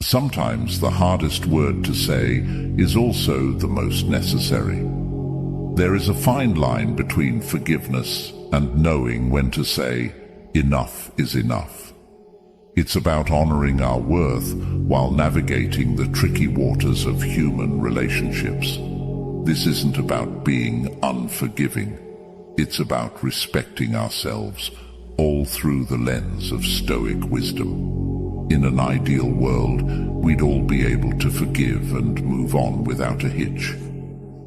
Sometimes the hardest word to say is also the most necessary. There is a fine line between forgiveness and knowing when to say, enough is enough. It's about honoring our worth while navigating the tricky waters of human relationships. This isn't about being unforgiving. It's about respecting ourselves, all through the lens of Stoic wisdom. In an ideal world, we'd all be able to forgive and move on without a hitch.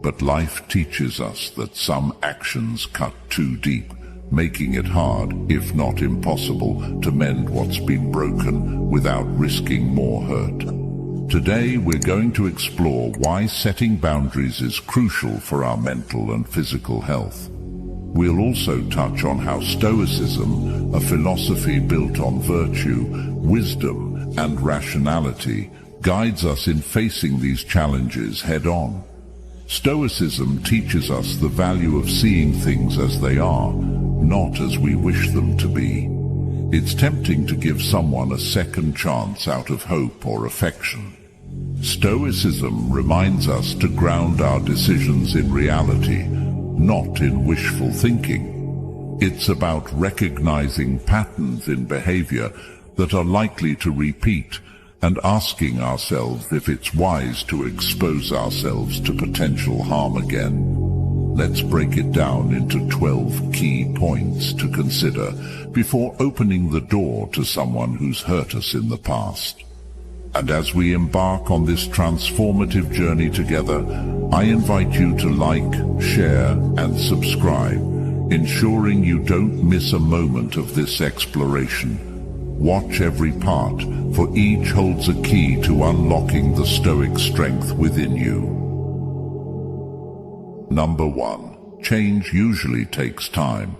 But life teaches us that some actions cut too deep, making it hard, if not impossible, to mend what's been broken without risking more hurt. Today, we're going to explore why setting boundaries is crucial for our mental and physical health. We'll also touch on how Stoicism, a philosophy built on virtue, wisdom, and rationality, guides us in facing these challenges head-on. Stoicism teaches us the value of seeing things as they are, not as we wish them to be. It's tempting to give someone a second chance out of hope or affection. Stoicism reminds us to ground our decisions in reality, not in wishful thinking. It's about recognizing patterns in behavior that are likely to repeat and asking ourselves if it's wise to expose ourselves to potential harm again. Let's break it down into 12 key points to consider before opening the door to someone who's hurt us in the past. And as we embark on this transformative journey together, I invite you to like, share, and subscribe, ensuring you don't miss a moment of this exploration. Watch every part, for each holds a key to unlocking the Stoic strength within you. Number 1. Change usually takes time.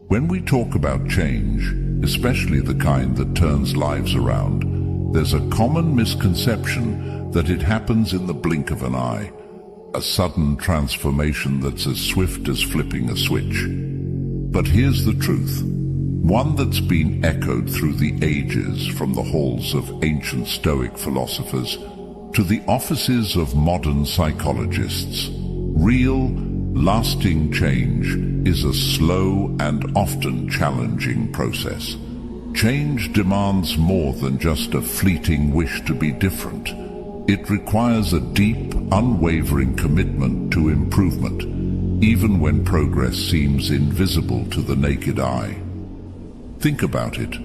When we talk about change, especially the kind that turns lives around, there's a common misconception that it happens in the blink of an eye, a sudden transformation that's as swift as flipping a switch. But here's the truth, one that's been echoed through the ages, from the halls of ancient Stoic philosophers to the offices of modern psychologists. Real, lasting change is a slow and often challenging process. Change demands more than just a fleeting wish to be different. It requires a deep, unwavering commitment to improvement, even when progress seems invisible to the naked eye. Think about it.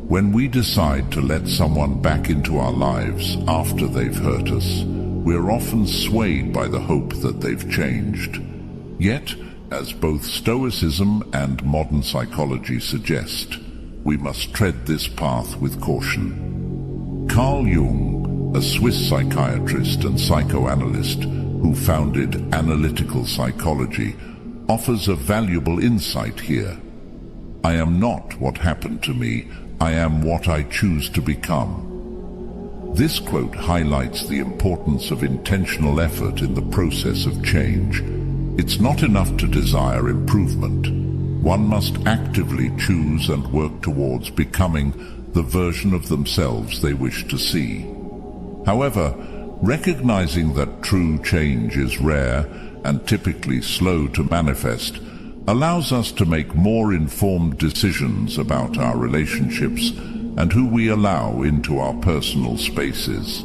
When we decide to let someone back into our lives after they've hurt us, we're often swayed by the hope that they've changed. Yet, as both Stoicism and modern psychology suggest, we must tread this path with caution. Carl Jung, a Swiss psychiatrist and psychoanalyst who founded analytical psychology, offers a valuable insight here. I am not what happened to me, I am what I choose to become. This quote highlights the importance of intentional effort in the process of change. It's not enough to desire improvement. One must actively choose and work towards becoming the version of themselves they wish to see. However, recognizing that true change is rare and typically slow to manifest allows us to make more informed decisions about our relationships and who we allow into our personal spaces.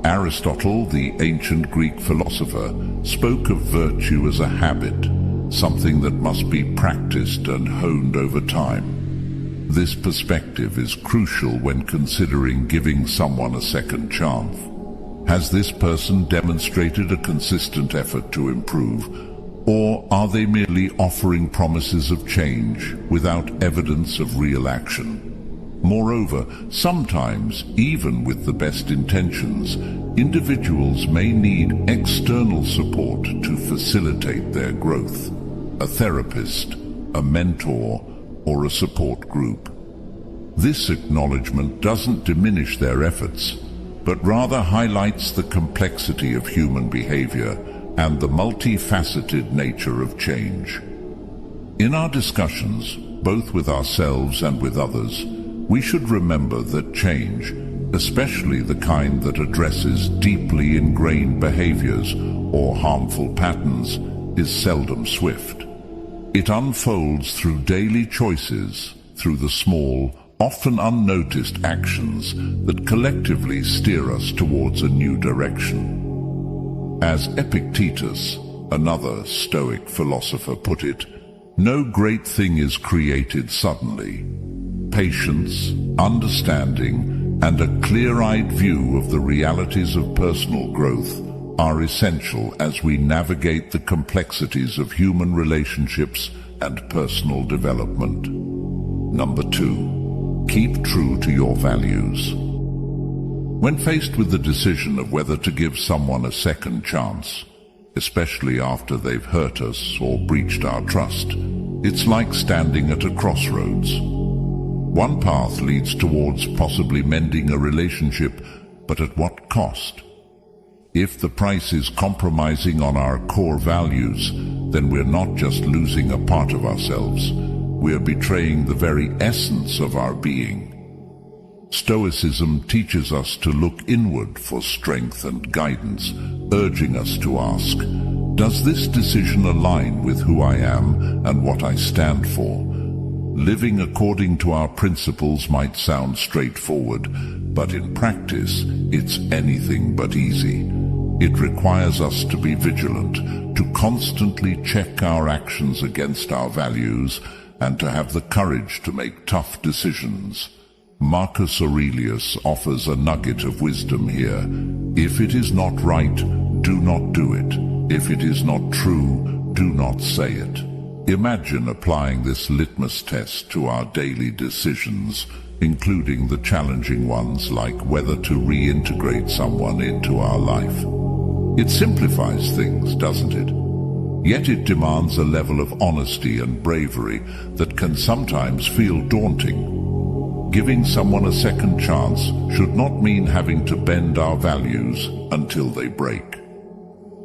Aristotle, the ancient Greek philosopher, spoke of virtue as a habit, something that must be practiced and honed over time. This perspective is crucial when considering giving someone a second chance. Has this person demonstrated a consistent effort to improve, or are they merely offering promises of change without evidence of real action? Moreover, sometimes, even with the best intentions, individuals may need external support to facilitate their growth. A therapist, a mentor, or a support group. This acknowledgement doesn't diminish their efforts, but rather highlights the complexity of human behavior and the multifaceted nature of change. In our discussions, both with ourselves and with others, we should remember that change, especially the kind that addresses deeply ingrained behaviors or harmful patterns, is seldom swift. It unfolds through daily choices, through the small, often unnoticed actions that collectively steer us towards a new direction. As Epictetus, another Stoic philosopher, put it, "No great thing is created suddenly. Patience, understanding, and a clear-eyed view of the realities of personal growth are essential as we navigate the complexities of human relationships and personal development." Number 2, keep true to your values. When faced with the decision of whether to give someone a second chance, especially after they've hurt us or breached our trust, it's like standing at a crossroads. One path leads towards possibly mending a relationship, but at what cost? If the price is compromising on our core values, then we're not just losing a part of ourselves, we're betraying the very essence of our being. Stoicism teaches us to look inward for strength and guidance, urging us to ask, does this decision align with who I am and what I stand for? Living according to our principles might sound straightforward, but in practice, it's anything but easy. It requires us to be vigilant, to constantly check our actions against our values, and to have the courage to make tough decisions. Marcus Aurelius offers a nugget of wisdom here. If it is not right, do not do it. If it is not true, do not say it. Imagine applying this litmus test to our daily decisions, including the challenging ones like whether to reintegrate someone into our life. It simplifies things, doesn't it? Yet it demands a level of honesty and bravery that can sometimes feel daunting. Giving someone a second chance should not mean having to bend our values until they break.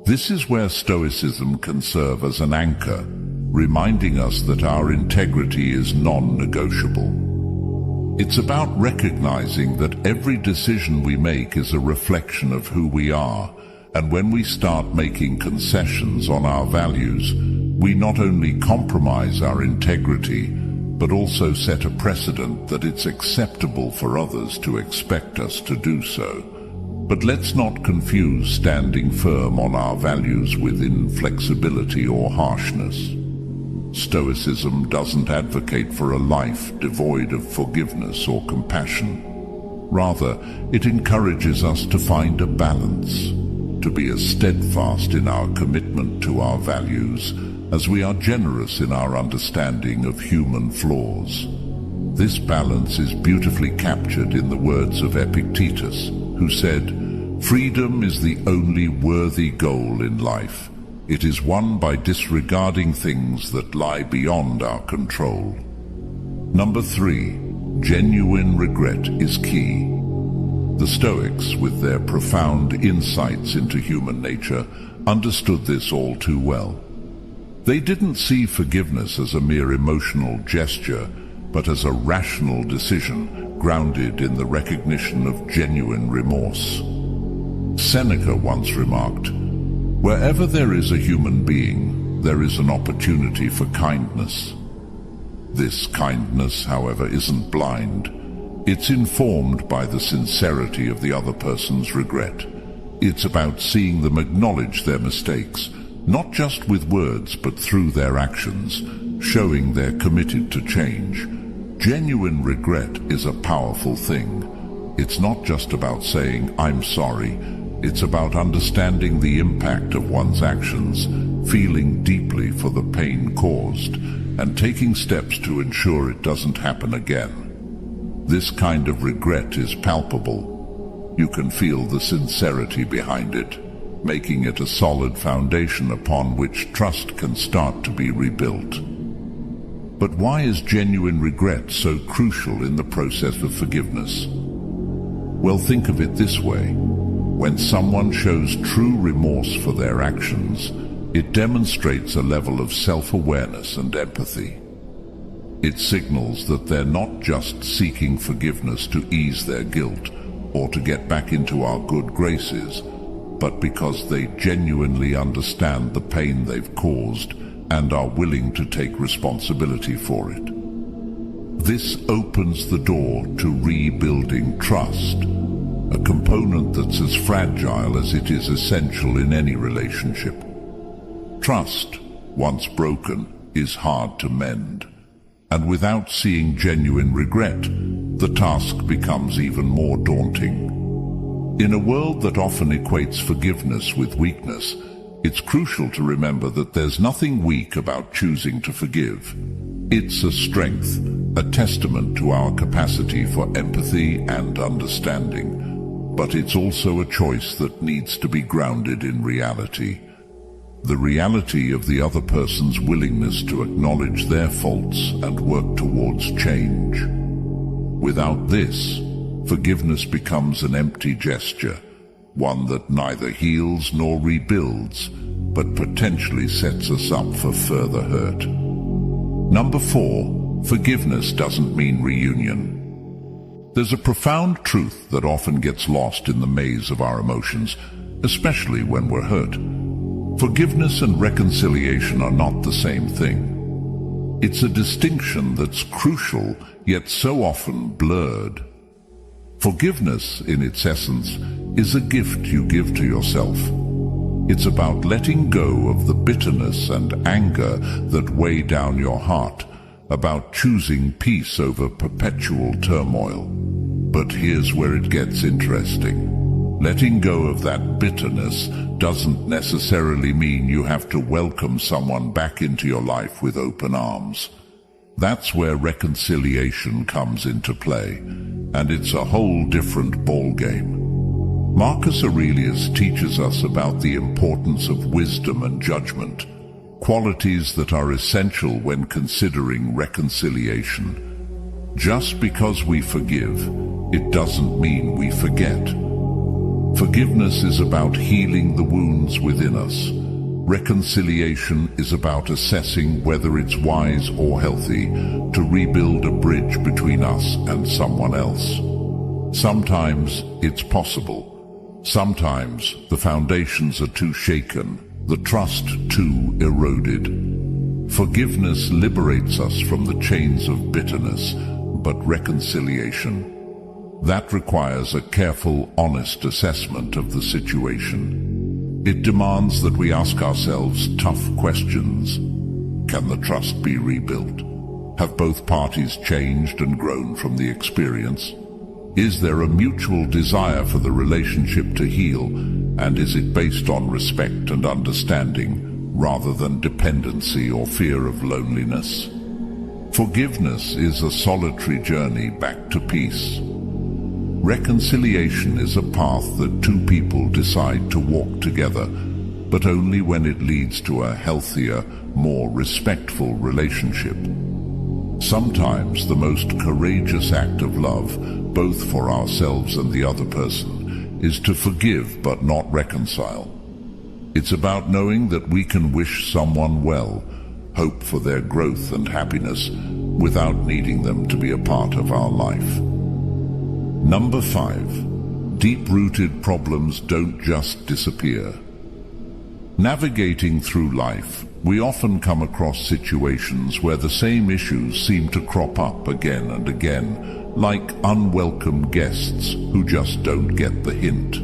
This is where Stoicism can serve as an anchor, reminding us that our integrity is non-negotiable. It's about recognizing that every decision we make is a reflection of who we are, and when we start making concessions on our values, we not only compromise our integrity, but also set a precedent that it's acceptable for others to expect us to do so. But let's not confuse standing firm on our values with inflexibility or harshness. Stoicism doesn't advocate for a life devoid of forgiveness or compassion. Rather, it encourages us to find a balance, to be as steadfast in our commitment to our values as we are generous in our understanding of human flaws. This balance is beautifully captured in the words of Epictetus, who said, "Freedom is the only worthy goal in life. It is won by disregarding things that lie beyond our control." Number 3, genuine regret is key. The Stoics, with their profound insights into human nature, understood this all too well. They didn't see forgiveness as a mere emotional gesture, but as a rational decision grounded in the recognition of genuine remorse. Seneca once remarked, "Wherever there is a human being, there is an opportunity for kindness." This kindness, however, isn't blind. It's informed by the sincerity of the other person's regret. It's about seeing them acknowledge their mistakes, not just with words but through their actions, showing they're committed to change. Genuine regret is a powerful thing. It's not just about saying, "I'm sorry." It's about understanding the impact of one's actions, feeling deeply for the pain caused, and taking steps to ensure it doesn't happen again. This kind of regret is palpable. You can feel the sincerity behind it, making it a solid foundation upon which trust can start to be rebuilt. But why is genuine regret so crucial in the process of forgiveness? Well, think of it this way. When someone shows true remorse for their actions, it demonstrates a level of self-awareness and empathy. It signals that they're not just seeking forgiveness to ease their guilt, or to get back into our good graces, but because they genuinely understand the pain they've caused and are willing to take responsibility for it. This opens the door to rebuilding trust, a component that's as fragile as it is essential in any relationship. Trust, once broken, is hard to mend, and without seeing genuine regret, the task becomes even more daunting. In a world that often equates forgiveness with weakness, it's crucial to remember that there's nothing weak about choosing to forgive. It's a strength, a testament to our capacity for empathy and understanding. But it's also a choice that needs to be grounded in reality. The reality of the other person's willingness to acknowledge their faults and work towards change. Without this, forgiveness becomes an empty gesture, one that neither heals nor rebuilds, but potentially sets us up for further hurt. Number 4, forgiveness doesn't mean reunion. There's a profound truth that often gets lost in the maze of our emotions, especially when we're hurt. Forgiveness and reconciliation are not the same thing. It's a distinction that's crucial, yet so often blurred. Forgiveness, in its essence, is a gift you give to yourself. It's about letting go of the bitterness and anger that weigh down your heart, about choosing peace over perpetual turmoil. But here's where it gets interesting. Letting go of that bitterness doesn't necessarily mean you have to welcome someone back into your life with open arms. That's where reconciliation comes into play, and it's a whole different ballgame. Marcus Aurelius teaches us about the importance of wisdom and judgment, qualities that are essential when considering reconciliation. Just because we forgive, it doesn't mean we forget. Forgiveness is about healing the wounds within us. Reconciliation is about assessing whether it's wise or healthy to rebuild a bridge between us and someone else. Sometimes it's possible. Sometimes the foundations are too shaken, the trust too eroded. Forgiveness liberates us from the chains of bitterness, but reconciliation, that requires a careful, honest assessment of the situation. It demands that we ask ourselves tough questions. Can the trust be rebuilt? Have both parties changed and grown from the experience? Is there a mutual desire for the relationship to heal, and is it based on respect and understanding rather than dependency or fear of loneliness? Forgiveness is a solitary journey back to peace. Reconciliation is a path that two people decide to walk together, but only when it leads to a healthier, more respectful relationship. Sometimes the most courageous act of love, both for ourselves and the other person, is to forgive but not reconcile. It's about knowing that we can wish someone well, hope for their growth and happiness, without needing them to be a part of our life. Number 5. Deep-rooted problems don't just disappear. Navigating through life, we often come across situations where the same issues seem to crop up again and again, like unwelcome guests who just don't get the hint.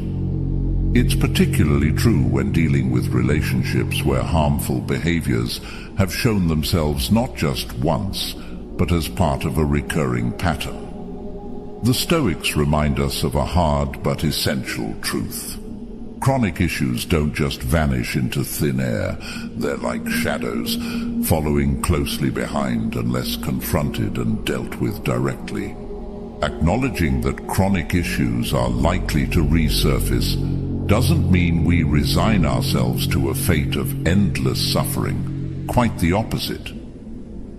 It's particularly true when dealing with relationships where harmful behaviors have shown themselves not just once, but as part of a recurring pattern. The Stoics remind us of a hard but essential truth. Chronic issues don't just vanish into thin air. They're like shadows, following closely behind unless confronted and dealt with directly. Acknowledging that chronic issues are likely to resurface doesn't mean we resign ourselves to a fate of endless suffering. Quite the opposite.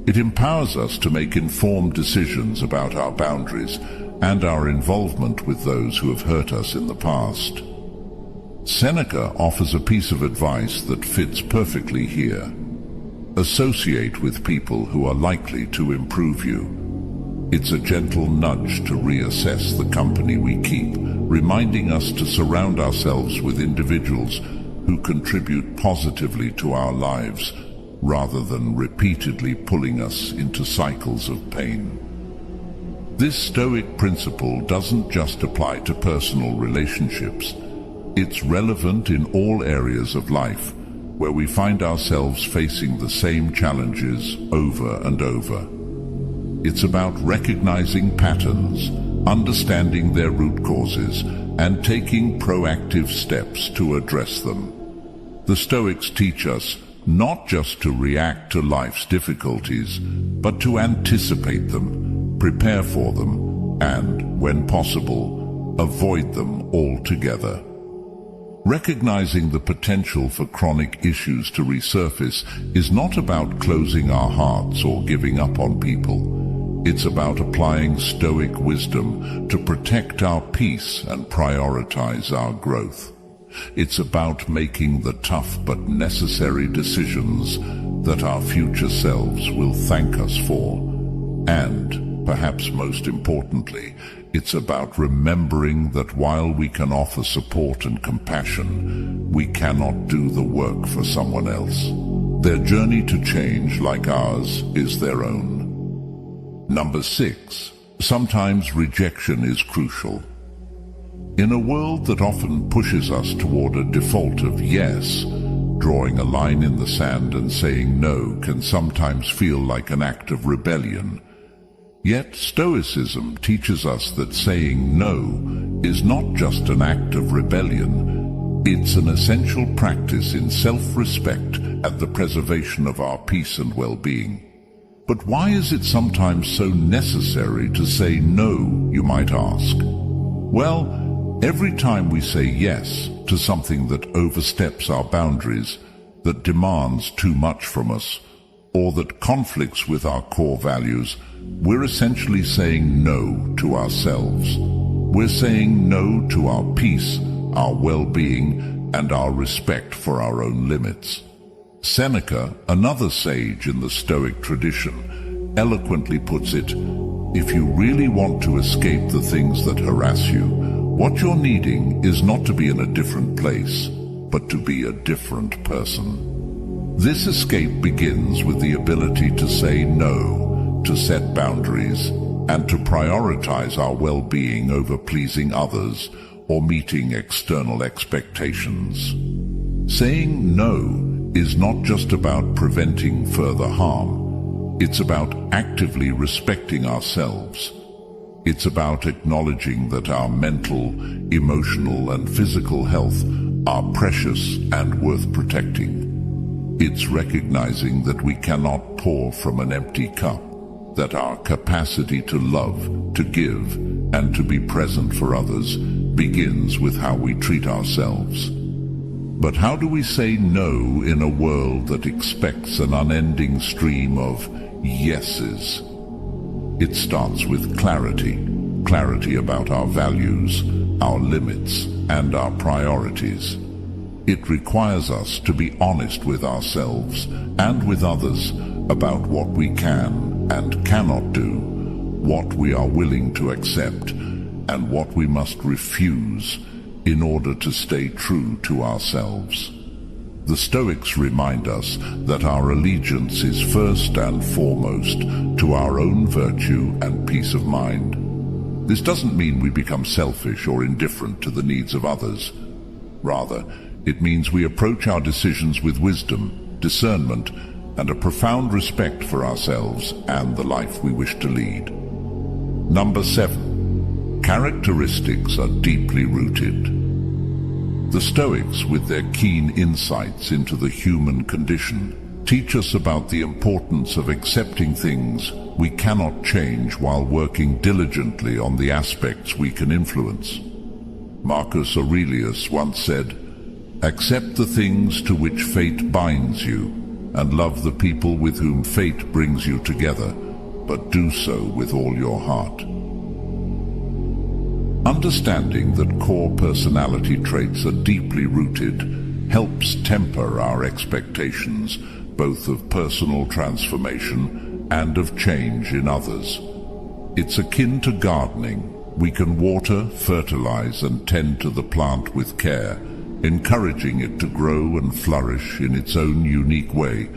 It empowers us to make informed decisions about our boundaries and our involvement with those who have hurt us in the past. Seneca offers a piece of advice that fits perfectly here. Associate with people who are likely to improve you. It's a gentle nudge to reassess the company we keep, reminding us to surround ourselves with individuals who contribute positively to our lives, rather than repeatedly pulling us into cycles of pain. This Stoic principle doesn't just apply to personal relationships. It's relevant in all areas of life, where we find ourselves facing the same challenges over and over. It's about recognizing patterns, understanding their root causes, and taking proactive steps to address them. The Stoics teach us not just to react to life's difficulties, but to anticipate them, prepare for them, and, when possible, avoid them altogether. Recognizing the potential for chronic issues to resurface is not about closing our hearts or giving up on people. It's about applying Stoic wisdom to protect our peace and prioritize our growth. It's about making the tough but necessary decisions that our future selves will thank us for. And, perhaps most importantly, it's about remembering that while we can offer support and compassion, we cannot do the work for someone else. Their journey to change, like ours, is their own. Number 6. Sometimes rejection is crucial. In a world that often pushes us toward a default of yes, drawing a line in the sand and saying no can sometimes feel like an act of rebellion. Yet Stoicism teaches us that saying no is not just an act of rebellion. It's an essential practice in self-respect and the preservation of our peace and well-being. But why is it sometimes so necessary to say no, you might ask? Well, every time we say yes to something that oversteps our boundaries, that demands too much from us, or that conflicts with our core values, we're essentially saying no to ourselves. We're saying no to our peace, our well-being, and our respect for our own limits. Seneca, another sage in the Stoic tradition, eloquently puts it, "If you really want to escape the things that harass you, what you're needing is not to be in a different place, but to be a different person." This escape begins with the ability to say no, to set boundaries, and to prioritize our well-being over pleasing others or meeting external expectations. Saying no is not just about preventing further harm. It's about actively respecting ourselves. It's about acknowledging that our mental, emotional, and physical health are precious and worth protecting. It's recognizing that we cannot pour from an empty cup, that our capacity to love, to give, and to be present for others begins with how we treat ourselves. But how do we say no in a world that expects an unending stream of yeses? It starts with clarity about our values, our limits, and our priorities. It requires us to be honest with ourselves and with others about what we can and cannot do, what we are willing to accept, and what we must refuse in order to stay true to ourselves. The Stoics remind us that our allegiance is first and foremost to our own virtue and peace of mind. This doesn't mean we become selfish or indifferent to the needs of others. Rather, it means we approach our decisions with wisdom, discernment, and a profound respect for ourselves and the life we wish to lead. Number 7. Characteristics are deeply rooted. The Stoics, with their keen insights into the human condition, teach us about the importance of accepting things we cannot change while working diligently on the aspects we can influence. Marcus Aurelius once said, "Accept the things to which fate binds you, and love the people with whom fate brings you together, but do so with all your heart." Understanding that core personality traits are deeply rooted helps temper our expectations, both of personal transformation and of change in others. It's akin to gardening. We can water, fertilize, and tend to the plant with care, encouraging it to grow and flourish in its own unique way,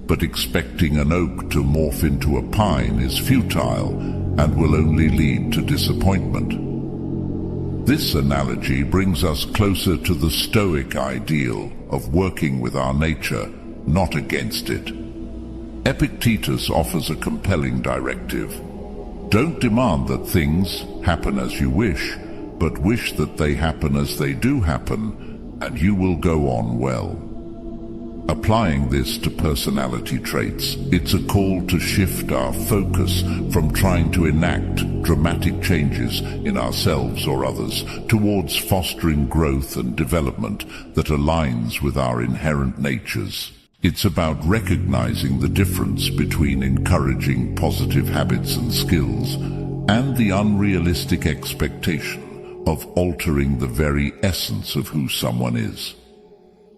but expecting an oak to morph into a pine is futile and will only lead to disappointment. This analogy brings us closer to the Stoic ideal of working with our nature, not against it. Epictetus offers a compelling directive. Don't demand that things happen as you wish, but wish that they happen as they do happen, and you will go on well. Applying this to personality traits, it's a call to shift our focus from trying to enact dramatic changes in ourselves or others towards fostering growth and development that aligns with our inherent natures. It's about recognizing the difference between encouraging positive habits and skills and the unrealistic expectation of altering the very essence of who someone is.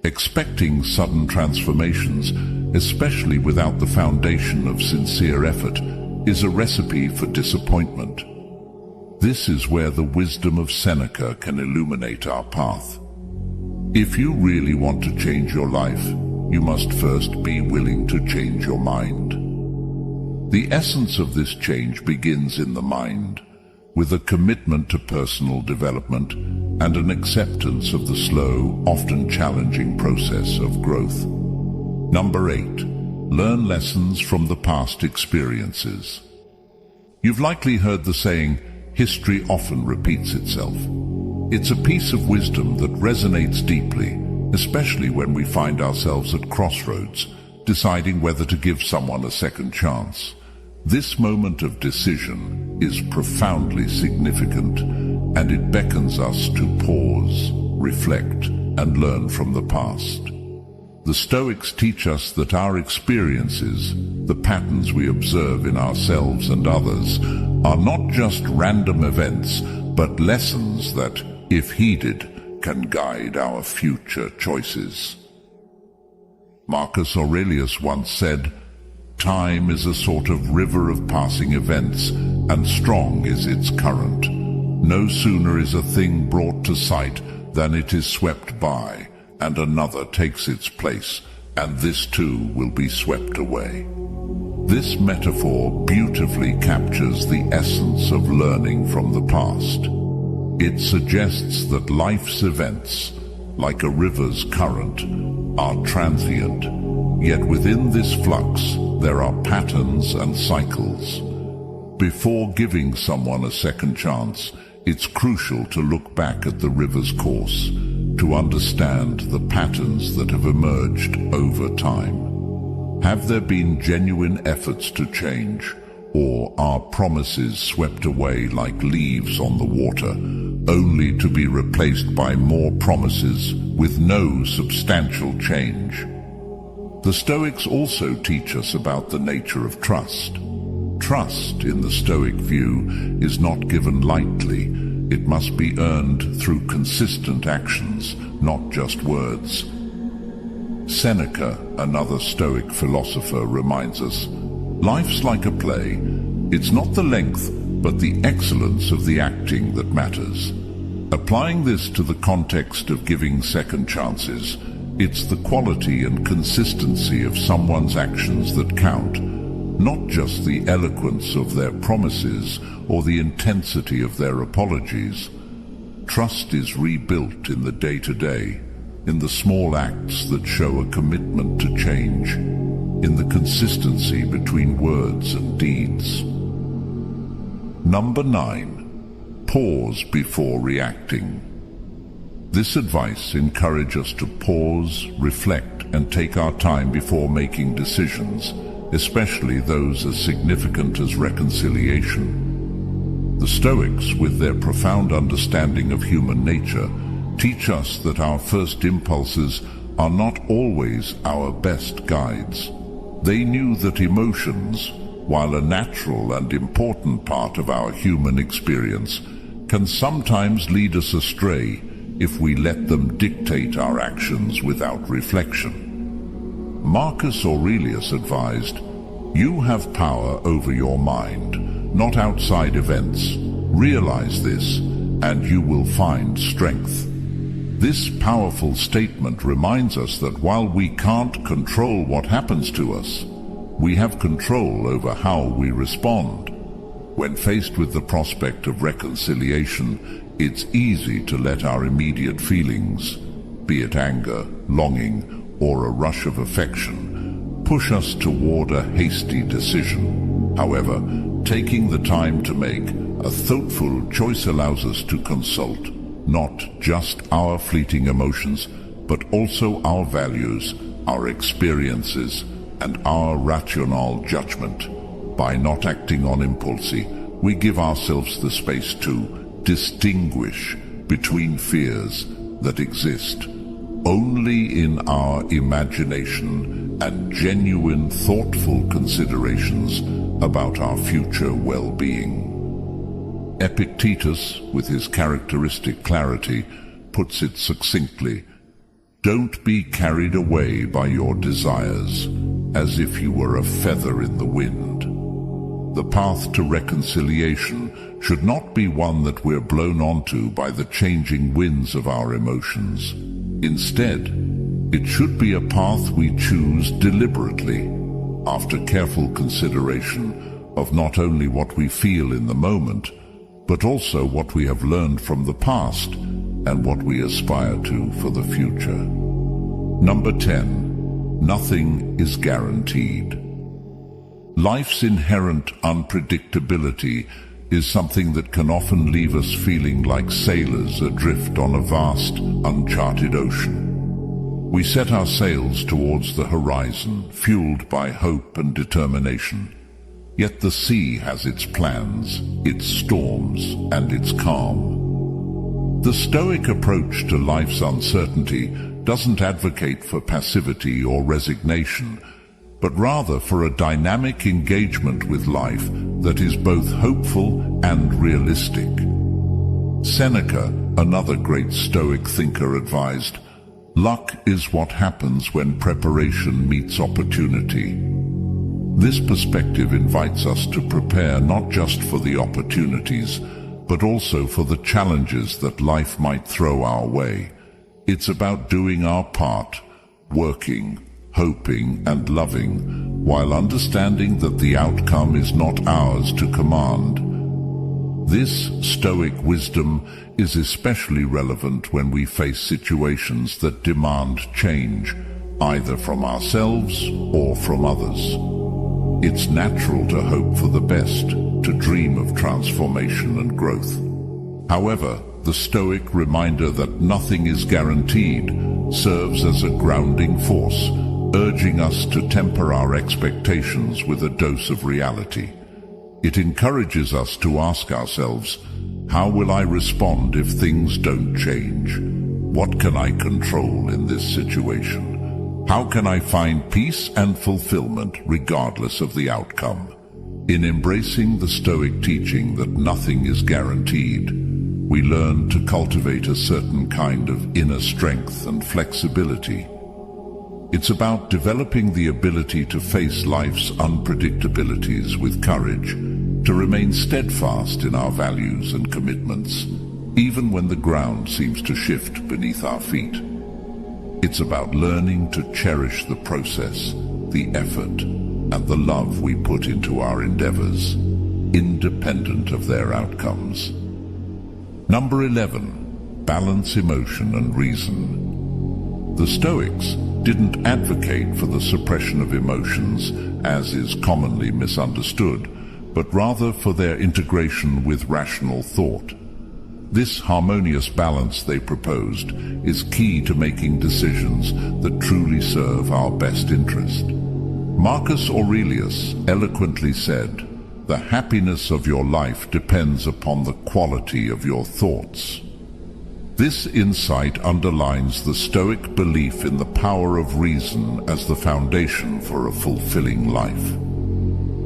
Expecting sudden transformations, especially without the foundation of sincere effort, is a recipe for disappointment. This is where the wisdom of Seneca can illuminate our path. If you really want to change your life, you must first be willing to change your mind. The essence of this change begins in the mind, with a commitment to personal development and an acceptance of the slow, often challenging process of growth. Number 8. Learn lessons from the past experiences. You've likely heard the saying, history often repeats itself. It's a piece of wisdom that resonates deeply, especially when we find ourselves at crossroads, deciding whether to give someone a second chance. This moment of decision is profoundly significant, and it beckons us to pause, reflect, and learn from the past. The Stoics teach us that our experiences, the patterns we observe in ourselves and others, are not just random events, but lessons that, if heeded, can guide our future choices. Marcus Aurelius once said, "Time is a sort of river of passing events, and strong is its current. No sooner is a thing brought to sight than it is swept by, and another takes its place, and this too will be swept away." This metaphor beautifully captures the essence of learning from the past. It suggests that life's events, like a river's current, are transient, yet within this flux there are patterns and cycles. Before giving someone a second chance, it's crucial to look back at the river's course, to understand the patterns that have emerged over time. Have there been genuine efforts to change, or are promises swept away like leaves on the water, only to be replaced by more promises with no substantial change? The Stoics also teach us about the nature of trust. Trust, in the Stoic view, is not given lightly. It must be earned through consistent actions, not just words. Seneca, another Stoic philosopher, reminds us, life's like a play. It's not the length, but the excellence of the acting that matters. Applying this to the context of giving second chances, it's the quality and consistency of someone's actions that count, not just the eloquence of their promises or the intensity of their apologies. Trust is rebuilt in the day-to-day, in the small acts that show a commitment to change, in the consistency between words and deeds. Number 9. Pause before reacting. This advice encourages us to pause, reflect, and take our time before making decisions, especially those as significant as reconciliation. The Stoics, with their profound understanding of human nature, teach us that our first impulses are not always our best guides. They knew that emotions, while a natural and important part of our human experience, can sometimes lead us astray if we let them dictate our actions without reflection. Marcus Aurelius advised, "You have power over your mind, not outside events. Realize this, and you will find strength. This powerful statement reminds us that while we can't control what happens to us, we have control over how we respond. When faced with the prospect of reconciliation, it's easy to let our immediate feelings, be it anger, longing, or a rush of affection, push us toward a hasty decision. However, taking the time to make a thoughtful choice allows us to consult not just our fleeting emotions, but also our values, our experiences, and our rational judgment. By not acting on impulse, we give ourselves the space to distinguish between fears that exist only in our imagination and genuine, thoughtful considerations about our future well-being. Epictetus, with his characteristic clarity, puts it succinctly: "Don't be carried away by your desires, as if you were a feather in the wind." The path to reconciliation should not be one that we're blown onto by the changing winds of our emotions. Instead, it should be a path we choose deliberately, after careful consideration of not only what we feel in the moment, but also what we have learned from the past and what we aspire to for the future. Number 10. Nothing is guaranteed. Life's inherent unpredictability is something that can often leave us feeling like sailors adrift on a vast, uncharted ocean. We set our sails towards the horizon, fueled by hope and determination. Yet the sea has its plans, its storms, and its calm. The Stoic approach to life's uncertainty doesn't advocate for passivity or resignation, but rather for a dynamic engagement with life that is both hopeful and realistic. Seneca, another great Stoic thinker, advised, "Luck is what happens when preparation meets opportunity." This perspective invites us to prepare not just for the opportunities, but also for the challenges that life might throw our way. It's about doing our part, working, hoping, and loving, while understanding that the outcome is not ours to command. This Stoic wisdom is especially relevant when we face situations that demand change, either from ourselves or from others. It's natural to hope for the best, to dream of transformation and growth. However, the Stoic reminder that nothing is guaranteed serves as a grounding force, urging us to temper our expectations with a dose of reality. It encourages us to ask ourselves, how will I respond if things don't change? What can I control in this situation? How can I find peace and fulfillment regardless of the outcome? In embracing the Stoic teaching that nothing is guaranteed, we learn to cultivate a certain kind of inner strength and flexibility. It's about developing the ability to face life's unpredictabilities with courage, to remain steadfast in our values and commitments, even when the ground seems to shift beneath our feet. It's about learning to cherish the process, the effort, and the love we put into our endeavors, independent of their outcomes. Number 11. Balance emotion and reason. The Stoics didn't advocate for the suppression of emotions, as is commonly misunderstood, but rather for their integration with rational thought. This harmonious balance they proposed is key to making decisions that truly serve our best interest. Marcus Aurelius eloquently said, "The happiness of your life depends upon the quality of your thoughts." This insight underlines the Stoic belief in the power of reason as the foundation for a fulfilling life.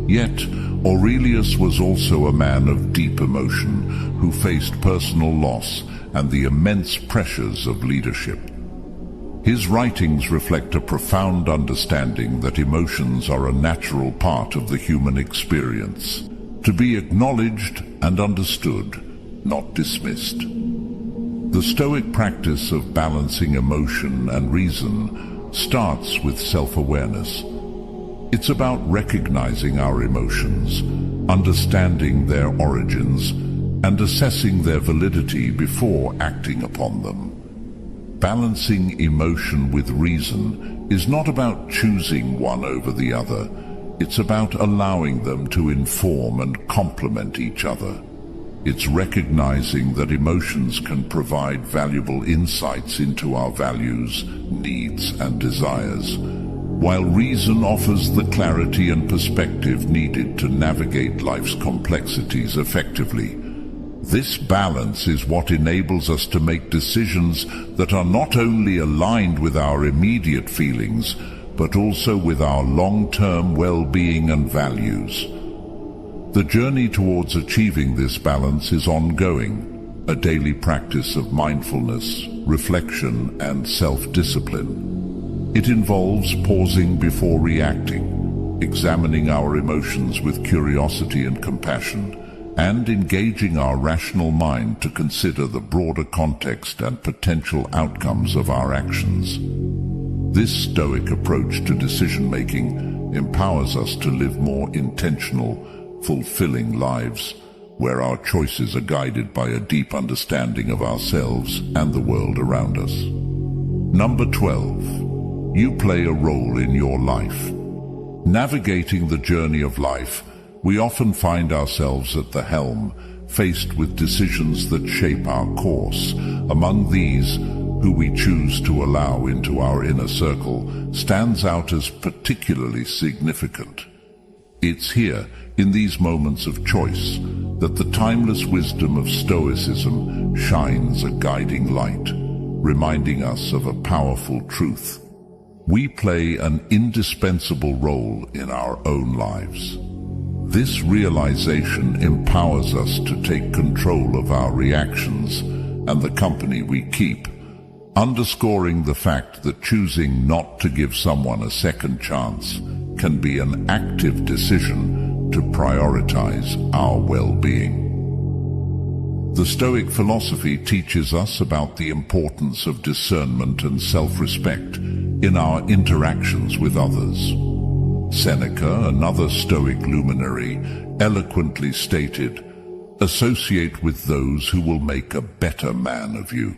Yet, Aurelius was also a man of deep emotion who faced personal loss and the immense pressures of leadership. His writings reflect a profound understanding that emotions are a natural part of the human experience. to be acknowledged and understood, not dismissed. The Stoic practice of balancing emotion and reason starts with self-awareness. It's about recognizing our emotions, understanding their origins, and assessing their validity before acting upon them. Balancing emotion with reason is not about choosing one over the other. It's about allowing them to inform and complement each other. It's recognizing that emotions can provide valuable insights into our values, needs, and desires, while reason offers the clarity and perspective needed to navigate life's complexities effectively. This balance is what enables us to make decisions that are not only aligned with our immediate feelings, but also with our long-term well-being and values. The journey towards achieving this balance is ongoing, a daily practice of mindfulness, reflection, and self-discipline. It involves pausing before reacting, examining our emotions with curiosity and compassion, and engaging our rational mind to consider the broader context and potential outcomes of our actions. This Stoic approach to decision-making empowers us to live more intentional, fulfilling lives, where our choices are guided by a deep understanding of ourselves and the world around us. Number 12. You play a role in your life. Navigating the journey of life, we often find ourselves at the helm, faced with decisions that shape our course. Among these, who we choose to allow into our inner circle stands out as particularly significant. It's here, in these moments of choice, that the timeless wisdom of Stoicism shines a guiding light, reminding us of a powerful truth. We play an indispensable role in our own lives. This realization empowers us to take control of our reactions and the company we keep, underscoring the fact that choosing not to give someone a second chance can be an active decision to prioritize our well-being. The Stoic philosophy teaches us about the importance of discernment and self-respect in our interactions with others. Seneca, another Stoic luminary, eloquently stated, "Associate with those who will make a better man of you."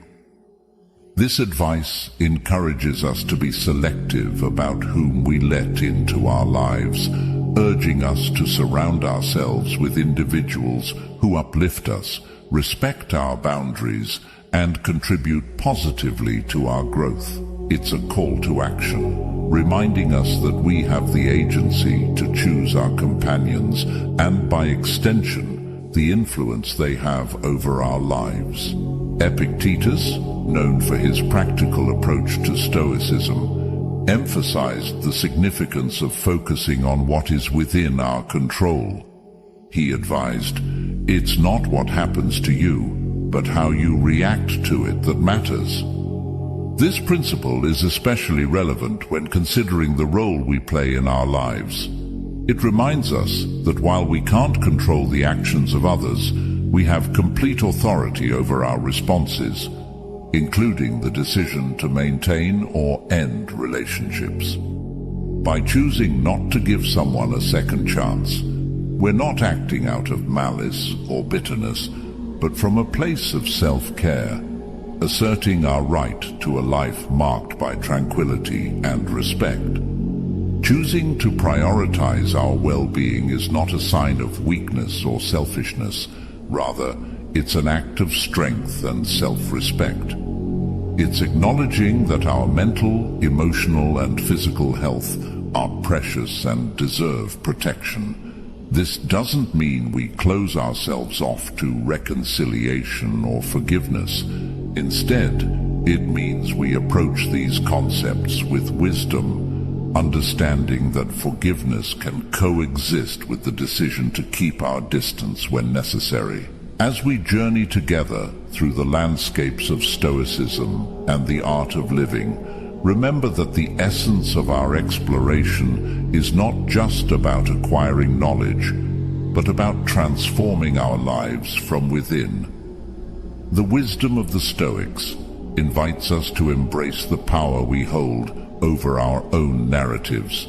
This advice encourages us to be selective about whom we let into our lives, urging us to surround ourselves with individuals who uplift us, respect our boundaries, and contribute positively to our growth. It's a call to action, reminding us that we have the agency to choose our companions and, by extension, the influence they have over our lives. Epictetus, known for his practical approach to Stoicism, emphasized the significance of focusing on what is within our control. He advised, "It's not what happens to you, but how you react to it that matters." This principle is especially relevant when considering the role we play in our lives. It reminds us that while we can't control the actions of others, we have complete authority over our responses, including the decision to maintain or end relationships. By choosing not to give someone a second chance, we're not acting out of malice or bitterness, but from a place of self-care, asserting our right to a life marked by tranquility and respect. Choosing to prioritize our well-being is not a sign of weakness or selfishness. Rather, it's an act of strength and self-respect. It's acknowledging that our mental, emotional, and physical health are precious and deserve protection. This doesn't mean we close ourselves off to reconciliation or forgiveness. Instead, it means we approach these concepts with wisdom, understanding that forgiveness can coexist with the decision to keep our distance when necessary. As we journey together through the landscapes of Stoicism and the art of living, remember that the essence of our exploration is not just about acquiring knowledge. but about transforming our lives from within. The wisdom of the Stoics invites us to embrace the power we hold over our own narratives,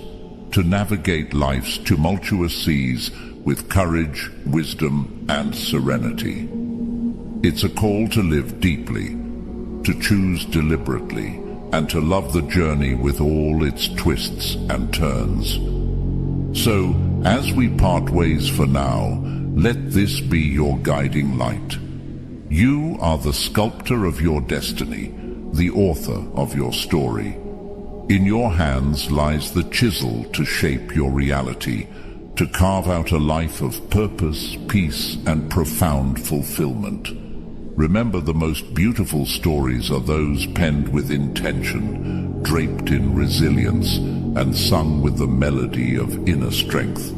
to navigate life's tumultuous seas with courage, wisdom, and serenity. It's a call to live deeply, to choose deliberately, and to love the journey with all its twists and turns. So, as we part ways for now, let this be your guiding light. You are the sculptor of your destiny, the author of your story. In your hands lies the chisel to shape your reality, to carve out a life of purpose, peace, and profound fulfillment. Remember, the most beautiful stories are those penned with intention, draped in resilience, and sung with the melody of inner strength.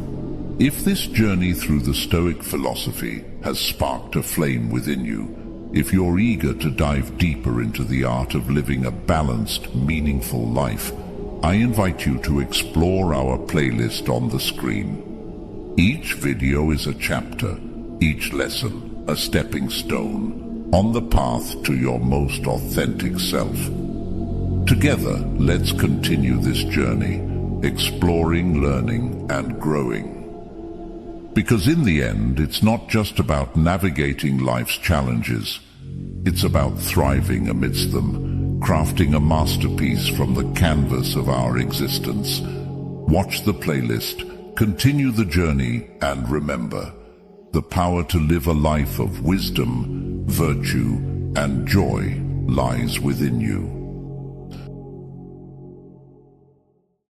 If this journey through the Stoic philosophy has sparked a flame within you, if you're eager to dive deeper into the art of living a balanced, meaningful life, I invite you to explore our playlist on the screen. Each video is a chapter, each lesson a stepping stone, on the path to your most authentic self. Together, let's continue this journey, exploring, learning, and growing. Because in the end, it's not just about navigating life's challenges. It's about thriving amidst them, crafting a masterpiece from the canvas of our existence. Watch the playlist, continue the journey, and remember, the power to live a life of wisdom, virtue, and joy lies within you.